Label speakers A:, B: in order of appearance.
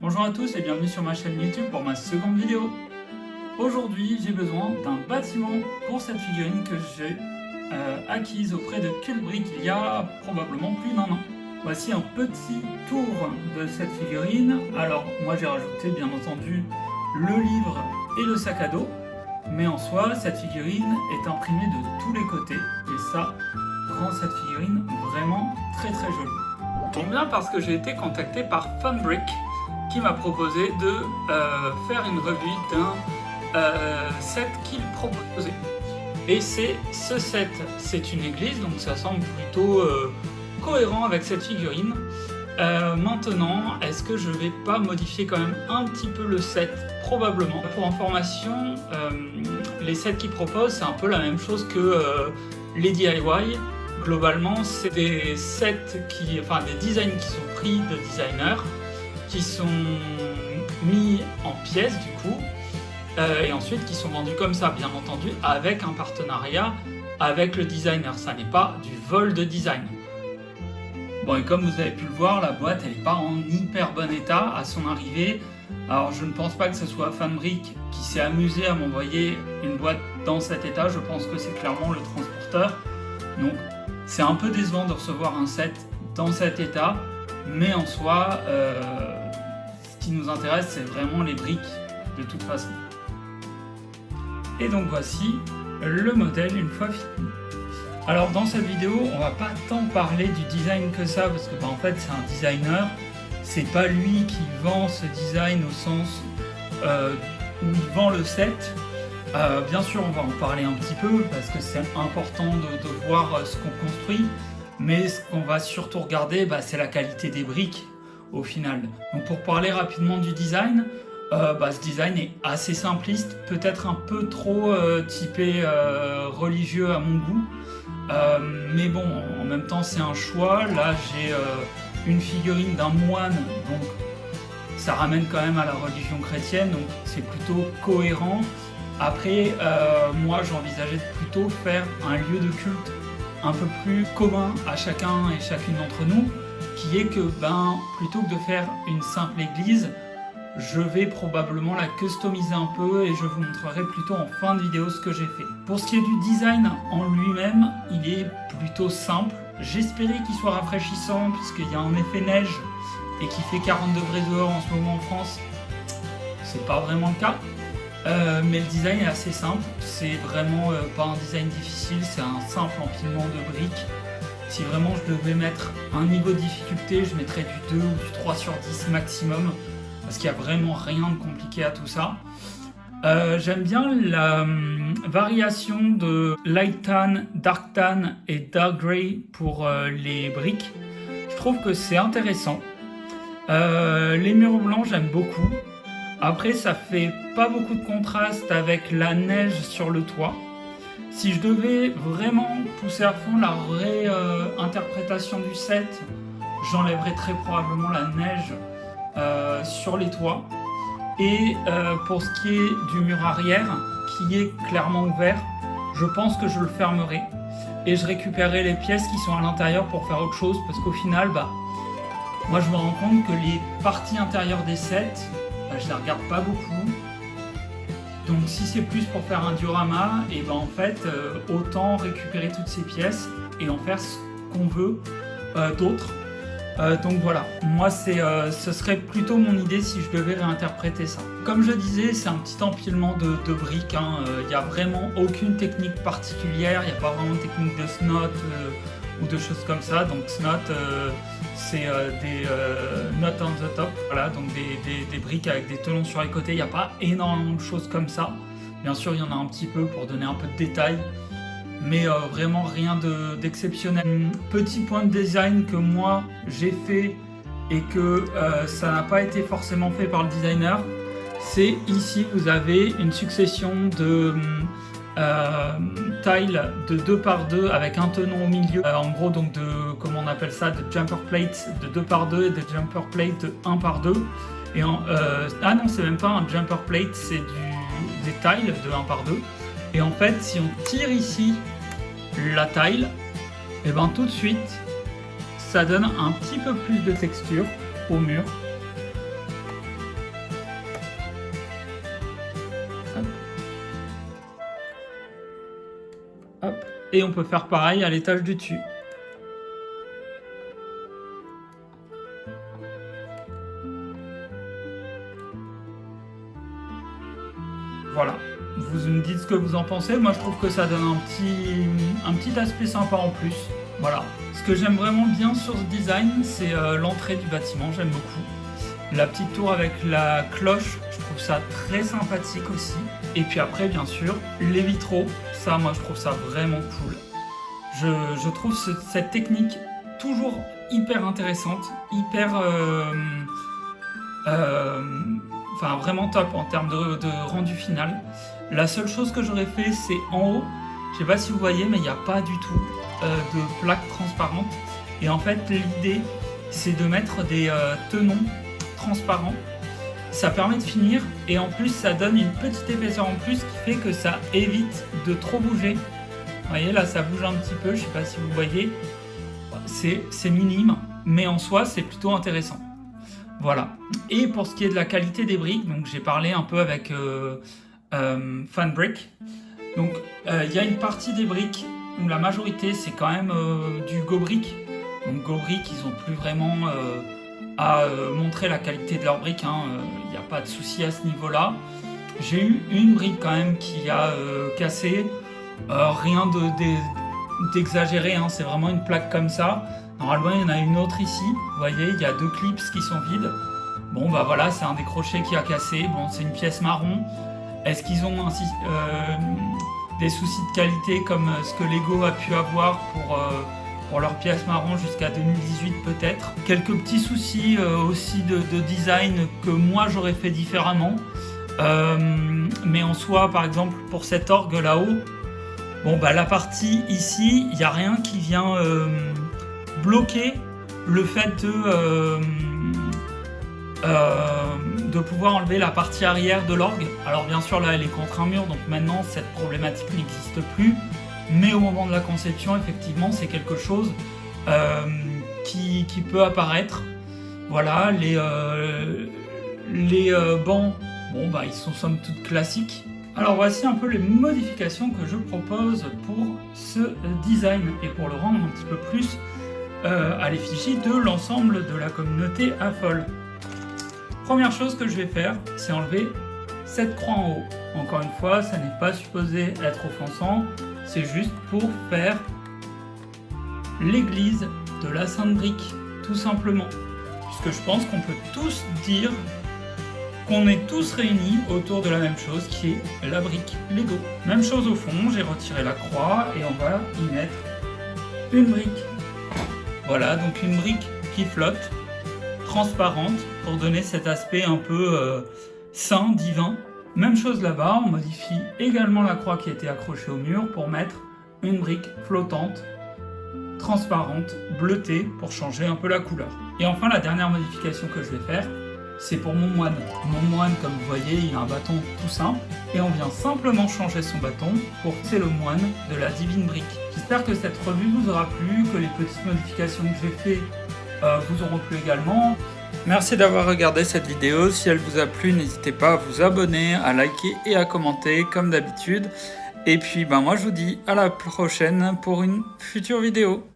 A: Bonjour à tous et bienvenue sur ma chaîne YouTube pour ma seconde vidéo. Aujourd'hui, j'ai besoin d'un bâtiment pour cette figurine que j'ai acquise auprès de Cultbrick il y a probablement plus d'un an. Voici un petit tour de cette figurine. Alors, moi j'ai rajouté bien entendu le livre et le sac à dos, mais en soi, cette figurine est imprimée de tous les côtés et ça rend cette figurine vraiment très jolie. Tombe bien parce que j'ai été contacté par Funbrick qui m'a proposé de faire une revue d'un set qu'il proposait. Et c'est ce set, c'est une église, donc ça semble plutôt cohérent avec cette figurine. Maintenant, est-ce que je vais pas modifier quand même un petit peu le set? Probablement. Pour information, les sets qu'il propose, c'est un peu la même chose que les DIY. Globalement, c'est des sets des designs qui sont pris de designers, qui sont mis en pièces du coup, et ensuite qui sont vendus comme ça, bien entendu, avec un partenariat avec le designer. Ça n'est pas du vol de design. Bon, et comme vous avez pu le voir, la boîte elle n'est pas en hyper bon état à son arrivée. Alors je ne pense pas que ce soit Funbrick qui s'est amusé à m'envoyer une boîte dans cet état, je pense que c'est clairement le transporteur. Donc c'est un peu décevant de recevoir un set dans cet état, mais en soi, ce qui nous intéresse, c'est vraiment les briques de toute façon. Et donc voici le modèle une fois fini. Alors dans cette vidéo, on va pas tant parler du design que ça, parce que en fait c'est un designer, c'est pas lui qui vend ce design au sens où il vend le set. Bien sûr on va en parler un petit peu, parce que c'est important de voir ce qu'on construit, mais ce qu'on va surtout regarder, c'est la qualité des briques au final. Donc pour parler rapidement du design, ce design est assez simpliste, peut-être un peu trop typé religieux à mon goût, mais bon, en même temps c'est un choix. Là j'ai une figurine d'un moine, donc ça ramène quand même à la religion chrétienne, donc c'est plutôt cohérent. Après, moi j'envisageais plutôt faire un lieu de culte un peu plus commun à chacun et chacune d'entre nous, qui est que plutôt que de faire une simple église, je vais probablement la customiser un peu et je vous montrerai plutôt en fin de vidéo ce que j'ai fait. Pour ce qui est du design en lui-même, il est plutôt simple. J'espérais qu'il soit rafraîchissant puisqu'il y a un effet neige et qu'il fait 40 degrés dehors en ce moment en France. C'est pas vraiment le cas. Mais le design est assez simple, c'est vraiment pas un design difficile, c'est un simple empilement de briques. Si vraiment je devais mettre un niveau de difficulté, je mettrais du 2 ou du 3 sur 10 maximum, parce qu'il n'y a vraiment rien de compliqué à tout ça. J'aime bien la variation de light tan, dark tan et dark grey pour les briques. Je trouve que c'est intéressant. Les murs blancs, j'aime beaucoup. Après, ça fait pas beaucoup de contraste avec la neige sur le toit. Si je devais vraiment pousser à fond la réinterprétation du set, j'enlèverais très probablement la neige sur les toits. Et pour ce qui est du mur arrière, qui est clairement ouvert, je pense que je le fermerai. Et je récupérerai les pièces qui sont à l'intérieur pour faire autre chose, parce qu'au final, moi je me rends compte que les parties intérieures des sets, je les regarde pas beaucoup, donc si c'est plus pour faire un diorama, et en fait autant récupérer toutes ces pièces et en faire ce qu'on veut d'autre. Donc voilà, moi ce serait plutôt mon idée si je devais réinterpréter ça. Comme je disais, c'est un petit empilement de briques, il n'y a vraiment aucune technique particulière, il n'y a pas vraiment de technique de snot ou de choses comme ça. Donc snot, c'est des notes on the top, voilà, donc des briques avec des telons sur les côtés. Il n'y a pas énormément de choses comme ça. Bien sûr, il y en a un petit peu pour donner un peu de détail, mais vraiment rien d'exceptionnel. Petit point de design que moi j'ai fait et que ça n'a pas été forcément fait par le designer, c'est ici vous avez une succession de tiles de 2 par 2 avec un tenon au milieu, en gros donc comment on appelle ça, de jumper plates de 2 par 2 et de jumper plates de 1 par 2. Et ah non, c'est même pas un jumper plate, c'est des tiles de 1 par 2. Et en fait, si on tire ici la tile, et tout de suite ça donne un petit peu plus de texture au mur. Et on peut faire pareil à l'étage du dessus. Voilà, vous me dites ce que vous en pensez. Moi je trouve que ça donne un petit aspect sympa en plus. Voilà. Ce que j'aime vraiment bien sur ce design, c'est l'entrée du bâtiment, j'aime beaucoup. La petite tour avec la cloche, je trouve ça très sympathique aussi. Et puis après, bien sûr, les vitraux, ça moi je trouve ça vraiment cool. Je trouve cette technique toujours hyper intéressante, enfin vraiment top en termes de rendu final. La seule chose que j'aurais fait, c'est en haut, je sais pas si vous voyez, mais il n'y a pas du tout de plaque transparente. Et en fait, l'idée, c'est de mettre des tenons transparents. Ça permet de finir et en plus, ça donne une petite épaisseur en plus qui fait que ça évite de trop bouger. Vous voyez, là, ça bouge un petit peu, je sais pas si vous voyez. C'est minime, mais en soi, c'est plutôt intéressant. Voilà. Et pour ce qui est de la qualité des briques, donc j'ai parlé un peu avec Fanbrick. Donc il y a une partie des briques où la majorité c'est quand même du GoBrick. Donc GoBrick, ils n'ont plus vraiment à montrer la qualité de leurs briques. Il n'y a pas de souci à ce niveau-là. J'ai eu une brique quand même qui a cassé. Rien d'exagéré, c'est vraiment une plaque comme ça. Normalement, il y en a une autre ici. Vous voyez, il y a 2 clips qui sont vides. Bon, bah voilà, c'est un des crochets qui a cassé. Bon, c'est une pièce marron. Est-ce qu'ils ont des soucis de qualité comme ce que Lego a pu avoir pour leur pièce marron jusqu'à 2018 peut-être? Quelques petits soucis aussi de design que moi j'aurais fait différemment. Mais en soi, par exemple, pour cet orgue là-haut, bon, bah la partie ici, il n'y a rien qui vient bloquer le fait de pouvoir enlever la partie arrière de l'orgue. Alors bien sûr là elle est contre un mur, donc maintenant cette problématique n'existe plus, mais au moment de la conception effectivement c'est quelque chose qui peut apparaître. Voilà, les bancs, bon bah ils sont somme toute classiques. Alors voici un peu les modifications que je propose pour ce design et pour le rendre un petit peu plus à l'effigie de l'ensemble de la communauté AFOL. Première chose que je vais faire, c'est enlever cette croix en haut. Encore une fois, ça n'est pas supposé être offensant, c'est juste pour faire l'église de la Sainte Brique, tout simplement. Puisque je pense qu'on peut tous dire qu'on est tous réunis autour de la même chose qui est la brique Lego. Même chose au fond, j'ai retiré la croix et on va y mettre une brique. Voilà, donc une brique qui flotte, transparente, pour donner cet aspect un peu saint, divin. Même chose là-bas, on modifie également la croix qui était accrochée au mur pour mettre une brique flottante, transparente, bleutée, pour changer un peu la couleur. Et enfin, la dernière modification que je vais faire, c'est pour mon moine. Mon moine, comme vous voyez, il a un bâton tout simple, et on vient simplement changer son bâton pour c'est le moine de la Divine Brique. J'espère que cette revue vous aura plu, que les petites modifications que j'ai faites vous auront plu également. Merci d'avoir regardé cette vidéo. Si elle vous a plu, n'hésitez pas à vous abonner, à liker et à commenter comme d'habitude. Et puis moi je vous dis à la prochaine pour une future vidéo.